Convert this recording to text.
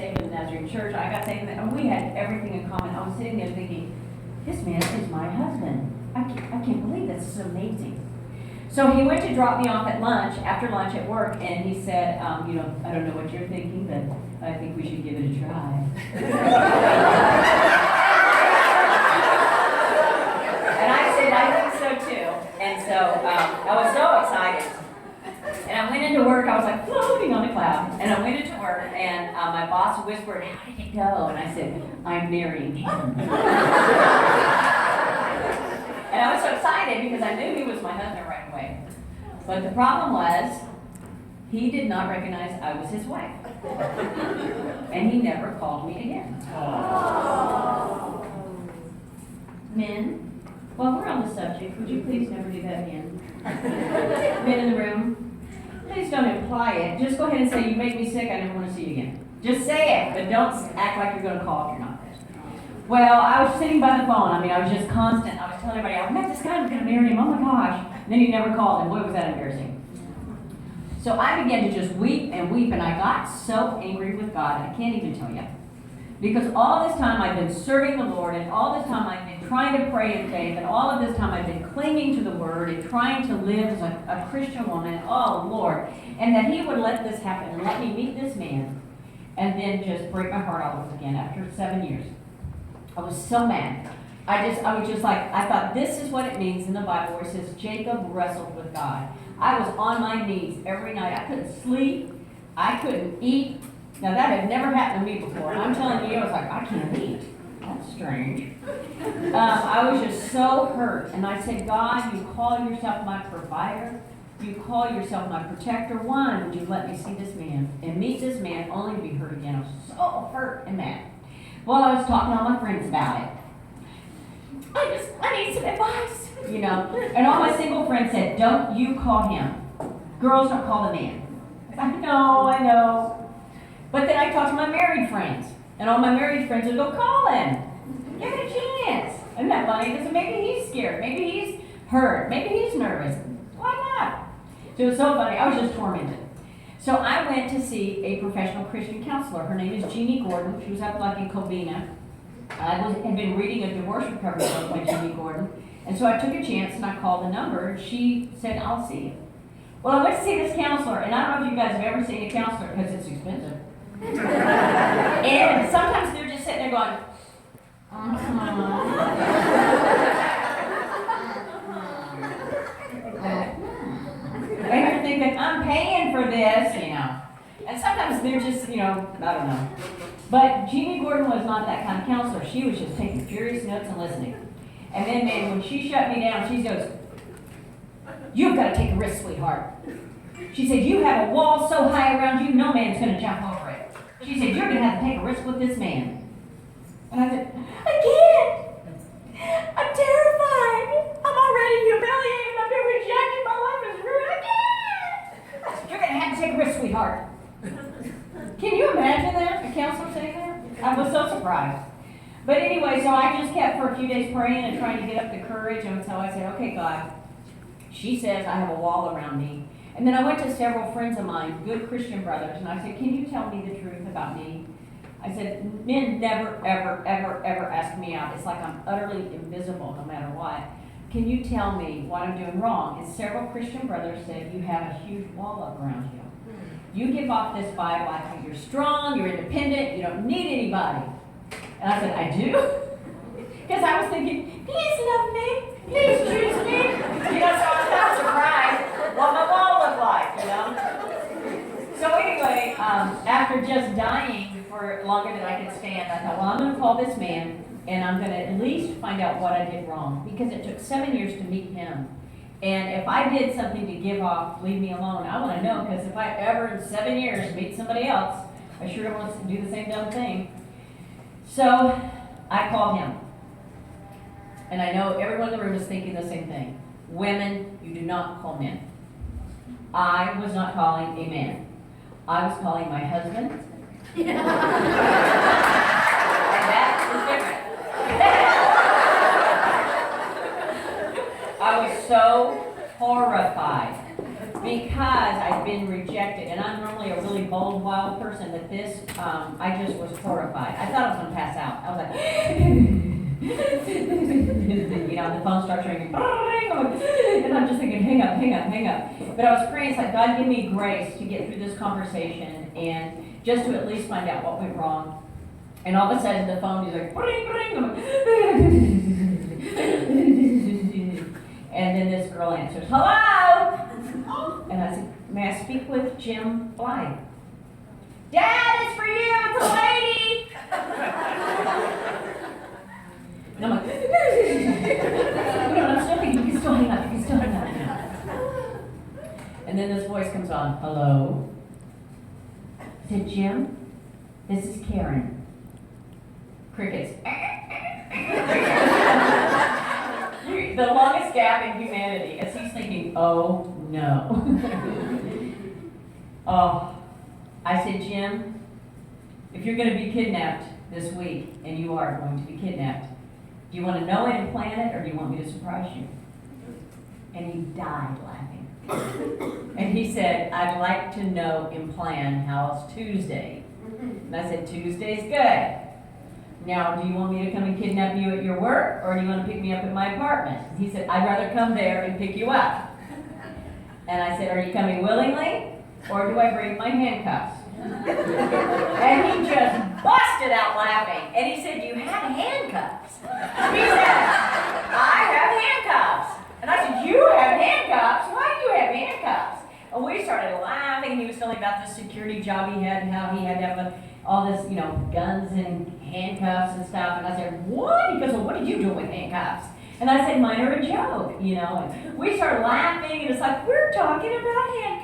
saved in the Nazarene church. I got saved, and we had everything in common. I was sitting there thinking, this man is my husband. I can't believe this. This is amazing. So he went to drop me off at lunch, after lunch at work, and he said, I don't know what you're thinking, but I think we should give it a try. And I said, I think so too. And so I was so excited. And I went into work, I was like floating on a cloud. And I went into work, and my boss whispered, how did it go? And I said, I'm marrying him. And I was so excited because I knew he was my husband right away. But the problem was, he did not recognize I was his wife. And he never called me again. Aww. Men, while we're on the subject, would you please never do that again? Men in the room, please don't imply it. Just go ahead and say, you make me sick, I never want to see you again. Just say it, but don't act like you're going to call if you're not. Well, I was sitting by the phone. I was just constant. I was telling everybody, I met this guy, I'm going to marry him. Oh my gosh. And then he never called, and boy, was that embarrassing. So I began to just weep, and I got so angry with God, I can't even tell you. Because all this time I've been serving the Lord, and all this time I've been trying to pray in faith, and all of this time I've been clinging to the Word and trying to live as a Christian woman. Oh, Lord. And that He would let this happen and let me meet this man, and then just break my heart all over again after 7 years. I was so mad. I was just like, I thought this is what it means in the Bible where it says Jacob wrestled with God. I was on my knees every night. I couldn't sleep. I couldn't eat. Now that had never happened to me before. And I'm telling you, I was like, I can't eat. That's strange. I was just so hurt. And I said, God, you call yourself my provider. You call yourself my protector. Why would you let me see this man and meet this man only to be hurt again? I was so hurt and mad. Well, I was talking to all my friends about it. I need some advice, And all my single friends said, don't you call him. Girls don't call the man. I know. But then I talked to my married friends. And all my married friends would go, call him. Give it a chance. Isn't that funny? Because maybe he's scared. Maybe he's hurt. Maybe he's nervous. Why not? So it was so funny. I was just tormented. So I went to see a professional Christian counselor. Her name is Jeannie Gordon. She was up like in Covina. I had been reading a divorce recovery book by Jeannie Gordon. And so I took a chance and I called the number and she said, I'll see you. Well, I went to see this counselor, and I don't know if you guys have ever seen a counselor because it's expensive. And sometimes they're just sitting there going, and you're thinking, I'm paying for this, And sometimes they're just, I don't know. But Jeannie Gordon was not that kind of counselor. She was just taking furious notes and listening. And then, man, when she shut me down, she goes, you've got to take a risk, sweetheart. She said, you have a wall so high around you, no man's going to jump over it. She said, you're going to have to take a risk with this man. And I said, I can't. I'm terrified. I'm already humiliated. I've been rejected. My life is ruined. I can't. You're going to have to take a risk, sweetheart. Can you imagine that? A counselor saying that? I was so surprised. But anyway, so I just kept for a few days praying and trying to get up the courage. And so I said, okay, God, she says I have a wall around me. And then I went to several friends of mine, good Christian brothers, and I said, can you tell me the truth about me? I said, men never, ever, ever, ever ask me out. It's like I'm utterly invisible no matter what. Can you tell me what I'm doing wrong? And several Christian brothers said, you have a huge wall up around you. You give off this vibe like you're strong, you're independent, you don't need anybody. And I said, I do? Because I was thinking, please love me, please choose me. So I was kind of surprised what my wall looked like, So anyway, after just dying for longer than I could stand, I thought, well, I'm going to call this man, and I'm going to at least find out what I did wrong. Because it took 7 years to meet him. And if I did something to give off, leave me alone, I want to know, because if I ever in 7 years meet somebody else, I sure don't want to do the same dumb thing. So I called him. And I know everyone in the room is thinking the same thing. Women, you do not call men. I was not calling a man. I was calling my husband. And that was different. I was so horrified because I'd been rejected, and I'm normally a really bold, wild person, but this, I just was horrified. I thought I was gonna pass out. I was like, you know, the phone starts ringing, and I'm just thinking, hang up, hang up, hang up. But I was praying, it's like, God, give me grace to get through this conversation, and just to at least find out what went wrong. And all of a sudden, the phone is like, bring, bring. I'm like, and then this girl answers, hello? And I said, may I speak with Jim Blythe? Dad, it's for you, it's a lady. And I'm like, I'm still thinking, you can still hang up, you can still hang up. And then this voice comes on, hello? I said, Jim, this is Karin. Crickets. The longest gap in humanity as he's thinking, oh no. Oh, I said, Jim, if you're going to be kidnapped this week, and you are going to be kidnapped, do you want to know it and plan it, or do you want me to surprise you? And he died laughing. And he said, I'd like to know and plan how's Tuesday. And I said, Tuesday's good. Now, do you want me to come and kidnap you at your work, or do you want to pick me up at my apartment? He said, I'd rather come there and pick you up. And I said, are you coming willingly, or do I bring my handcuffs? And he just busted out laughing. And he said, do you have handcuffs? He said, I have handcuffs. And I said, you have handcuffs? Why do you have handcuffs? And we started laughing. He was telling about the security job he had and how he had to have all this, you know, guns and handcuffs and stuff. And I said, what? He goes, well, what did you do with handcuffs? And I said, mine are a joke, you know. And we started laughing, and it's like, we're talking about handcuffs.